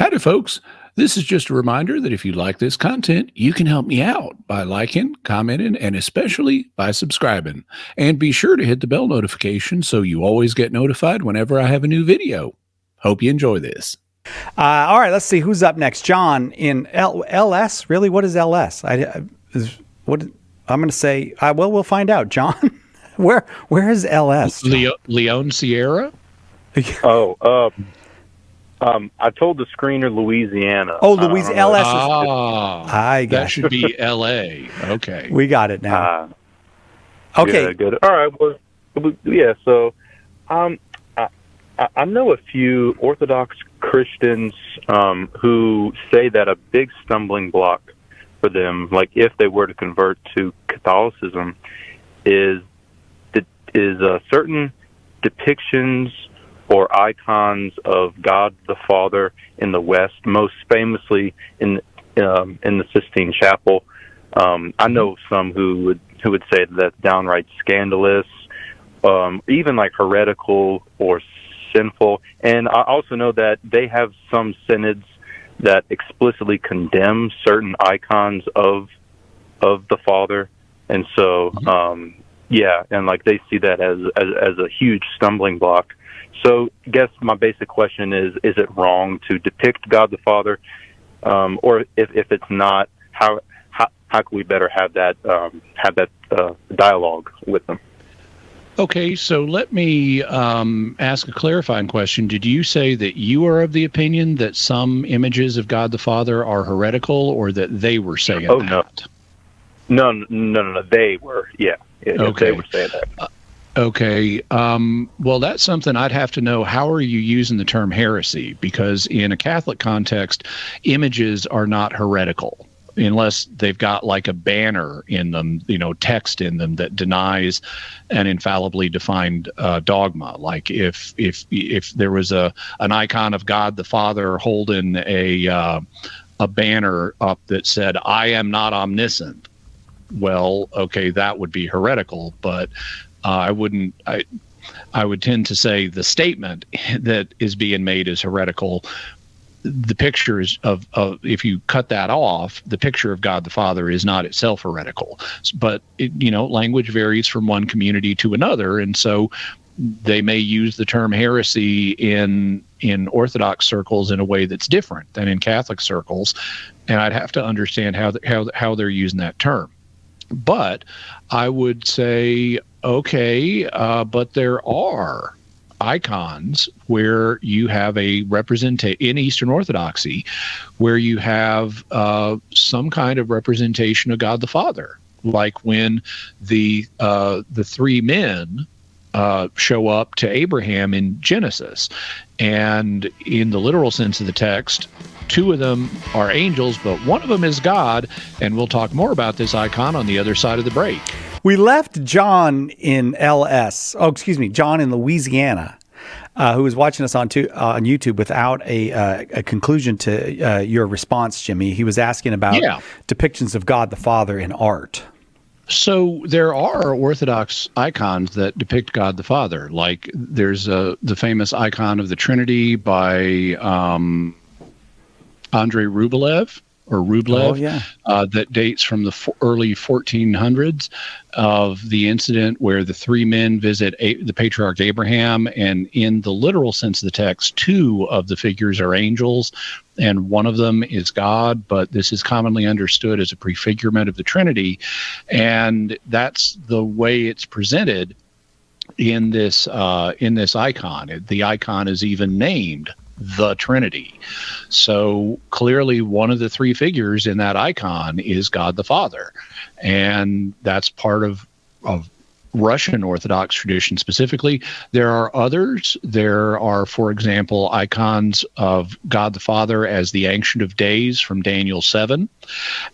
Howdy, folks. This is just a reminder that if you like this content, you can help me out by liking, commenting, and especially by subscribing. And be sure to hit the bell notification so you always get notified whenever I have a new video. Hope you enjoy this. All right, let's see who's up next. John in LS. Really, what is LS? I'm going to say. Well, we'll find out. John, where is LS? Leon Sierra. I told the screener Louisiana. Oh, Louisiana. LS. That should be L.A. Okay, we got it now. Okay, yeah, good. All right. Well, yeah. So, I know a few Orthodox Christians who say that a big stumbling block for them, like if they were to convert to Catholicism, is certain depictions or icons of God the Father in the West, most famously in the Sistine Chapel. I know some who would say that's downright scandalous, even like heretical or sinful. And I also know that they have some synods that explicitly condemn certain icons of the Father, and so and like they see that as a huge stumbling block. So, I guess my basic question is it wrong to depict God the Father, or if it's not, how can we better have that dialogue with them? Okay, so let me ask a clarifying question. Did you say that you are of the opinion that some images of God the Father are heretical, or that they were saying that? No. They were, yeah. Okay. They were saying that. Okay. Well, that's something I'd have to know. How are you using the term heresy? Because in a Catholic context, images are not heretical unless they've got like a banner in them, text in them that denies an infallibly defined dogma. Like if there was an icon of God the Father holding a banner up that said, "I am not omniscient," well, okay, that would be heretical, but I would tend to say the statement that is being made is heretical. The pictures of if you cut that off, the picture of God the Father is not itself heretical. But language varies from one community to another, and so they may use the term heresy in Orthodox circles in a way that's different than in Catholic circles, and I'd have to understand how they're using that term. But I would say, okay, but there are icons where you have a representation in Eastern Orthodoxy, where you have some kind of representation of God the Father, like when the three men show up to Abraham in Genesis, and in the literal sense of the text, two of them are angels, but one of them is God, and we'll talk more about this icon on the other side of the break. We left John in John in Louisiana, who was watching us on YouTube without a conclusion to your response, Jimmy. He was asking about depictions of God the Father in art. So there are Orthodox icons that depict God the Father. Like there's the famous icon of the Trinity by Andrei Rublev, that dates from the early 1400s, of the incident where the three men visit the patriarch Abraham, and in the literal sense of the text, two of the figures are angels, and one of them is God, but this is commonly understood as a prefigurement of the Trinity, and that's the way it's presented in this icon. The icon is even named the Trinity. So clearly one of the three figures in that icon is God the Father. And that's part of Russian Orthodox tradition specifically. There are others. There are, for example, icons of God the Father as the Ancient of Days from Daniel 7.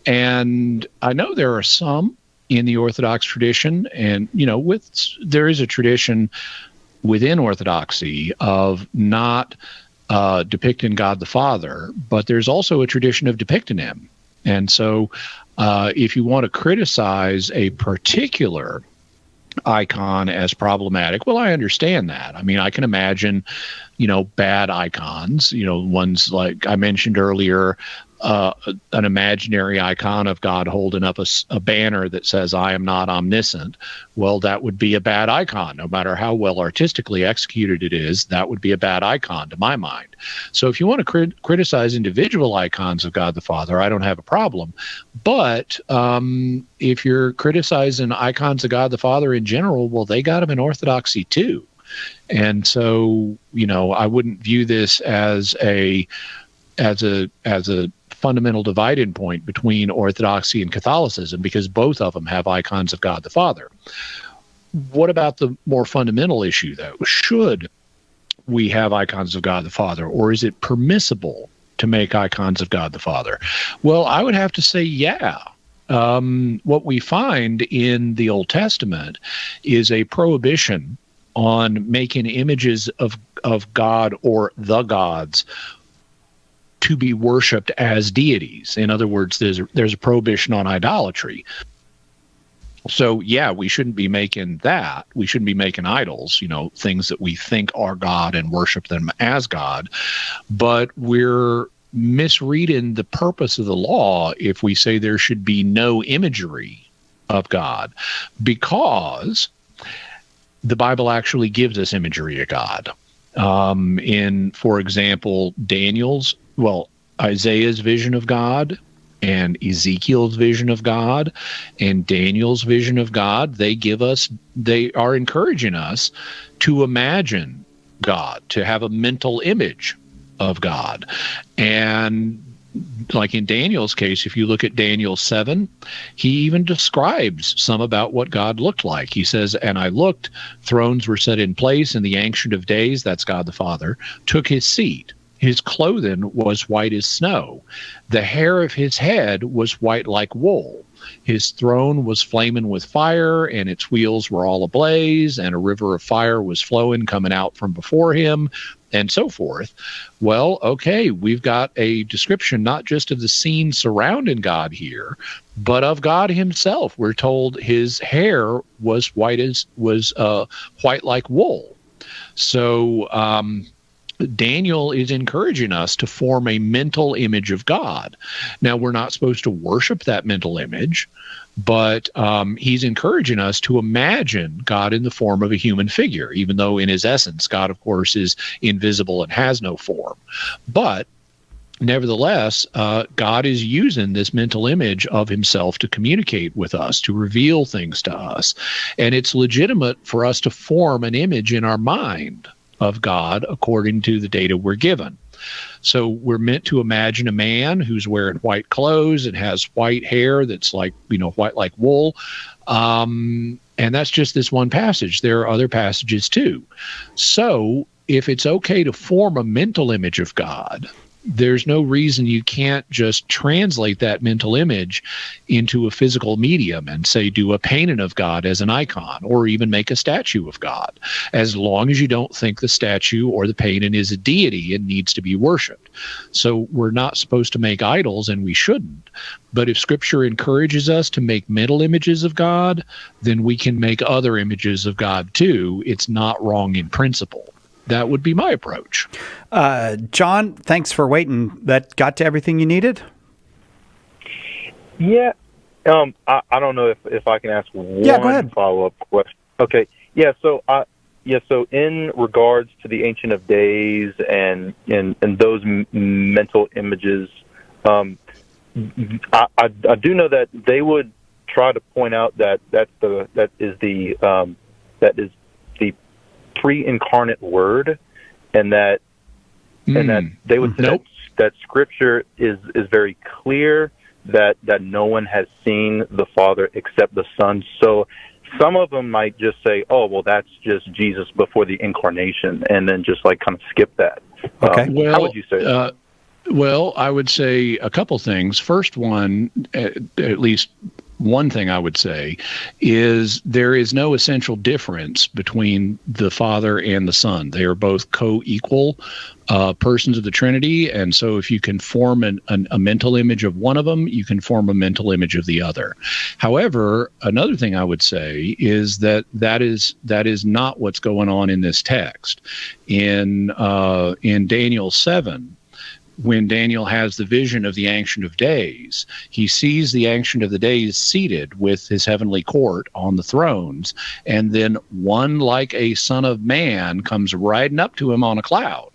And I know there are some in the Orthodox tradition, and there is a tradition within Orthodoxy of not depicting God the Father, but there's also a tradition of depicting him. And so if you want to criticize a particular icon as problematic. Well, I understand that. I mean, I can imagine, bad icons, ones like I mentioned earlier, an imaginary icon of God holding up a banner that says, I am not omniscient. Well, that would be a bad icon. No matter how well artistically executed it is, that would be a bad icon to my mind. So if you want to criticize individual icons of God the Father, I don't have a problem. But if you're criticizing icons of God the Father in general, well, they got them in Orthodoxy too. And so, I wouldn't view this as a fundamental dividing point between Orthodoxy and Catholicism, because both of them have icons of God the Father. What about the more fundamental issue, though? Should we have icons of God the Father, or is it permissible to make icons of God the Father? Well, I would have to say, yeah. What we find in the Old Testament is a prohibition on making images of God or the gods to be worshipped as deities. In other words, there's a prohibition on idolatry. So, yeah, we shouldn't be making that. We shouldn't be making idols, things that we think are God and worship them as God. But we're misreading the purpose of the law if we say there should be no imagery of God, because the Bible actually gives us imagery of God. For example, Isaiah's vision of God and Ezekiel's vision of God and Daniel's vision of God, they are encouraging us to imagine God, to have a mental image of God. And like in Daniel's case, if you look at Daniel 7, he even describes some about what God looked like. He says, and I looked, thrones were set in place, and the Ancient of Days, that's God the Father, took his seat. His clothing was white as snow. The hair of his head was white like wool. His throne was flaming with fire, and its wheels were all ablaze, and a river of fire was flowing, coming out from before him, and so forth. Well, okay, we've got a description not just of the scene surrounding God here, but of God himself. We're told his hair was white like wool. So Daniel is encouraging us to form a mental image of God. Now, we're not supposed to worship that mental image, but he's encouraging us to imagine God in the form of a human figure, even though in his essence, God, of course, is invisible and has no form. But nevertheless, God is using this mental image of himself to communicate with us, to reveal things to us. And it's legitimate for us to form an image in our mind of God according to the data we're given. So we're meant to imagine a man who's wearing white clothes and has white hair that's like, white like wool. And that's just this one passage. There are other passages too. So if it's okay to form a mental image of God, there's no reason you can't just translate that mental image into a physical medium and say, do a painting of God as an icon, or even make a statue of God, as long as you don't think the statue or the painting is a deity and needs to be worshipped. So we're not supposed to make idols, and we shouldn't. But if Scripture encourages us to make mental images of God, then we can make other images of God too. It's not wrong in principle. That would be my approach. John, thanks for waiting. That got to everything you needed? Yeah. I don't know if I can ask one follow-up question. Okay. Yeah. So in regards to the Ancient of Days and those mental images, I do know that they would try to point out that is the pre-incarnate word, and that they would say that Scripture is very clear that no one has seen the Father except the Son. So some of them might just say, "Oh, well, that's just Jesus before the incarnation," and then just like kind of skip that. Okay. How would you say that? Well, I would say a couple things. First one, at least one thing I would say is there is no essential difference between the Father and the Son. They are both co-equal persons of the Trinity, and so if you can form a mental image of one of them, you can form a mental image of the other. However, another thing I would say is that is not what's going on in this text. In Daniel 7, when Daniel has the vision of the Ancient of Days, he sees the Ancient of the Days seated with his heavenly court on the thrones, and then one like a son of man comes riding up to him on a cloud.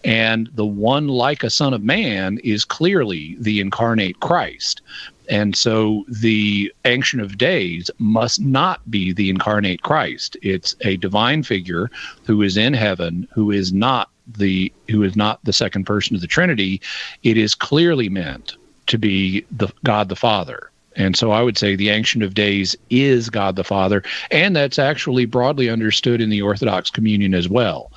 And the one like a son of man is clearly the incarnate Christ. And so the Ancient of Days must not be the incarnate Christ. It's a divine figure who is in heaven, who is not the second person of the Trinity. It is clearly meant to be the God the Father. And so I would say the Ancient of Days is God the Father, and that's actually broadly understood in the Orthodox communion as well.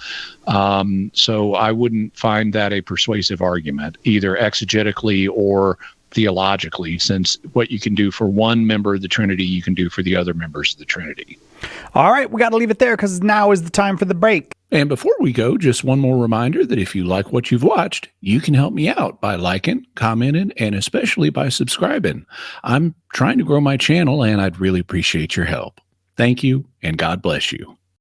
So I wouldn't find that a persuasive argument, either exegetically or theologically, since what you can do for one member of the Trinity, you can do for the other members of the Trinity. All right, we got to leave it there because now is the time for the break. And before we go, just one more reminder that if you like what you've watched, you can help me out by liking, commenting, and especially by subscribing. I'm trying to grow my channel, and I'd really appreciate your help. Thank you, and God bless you.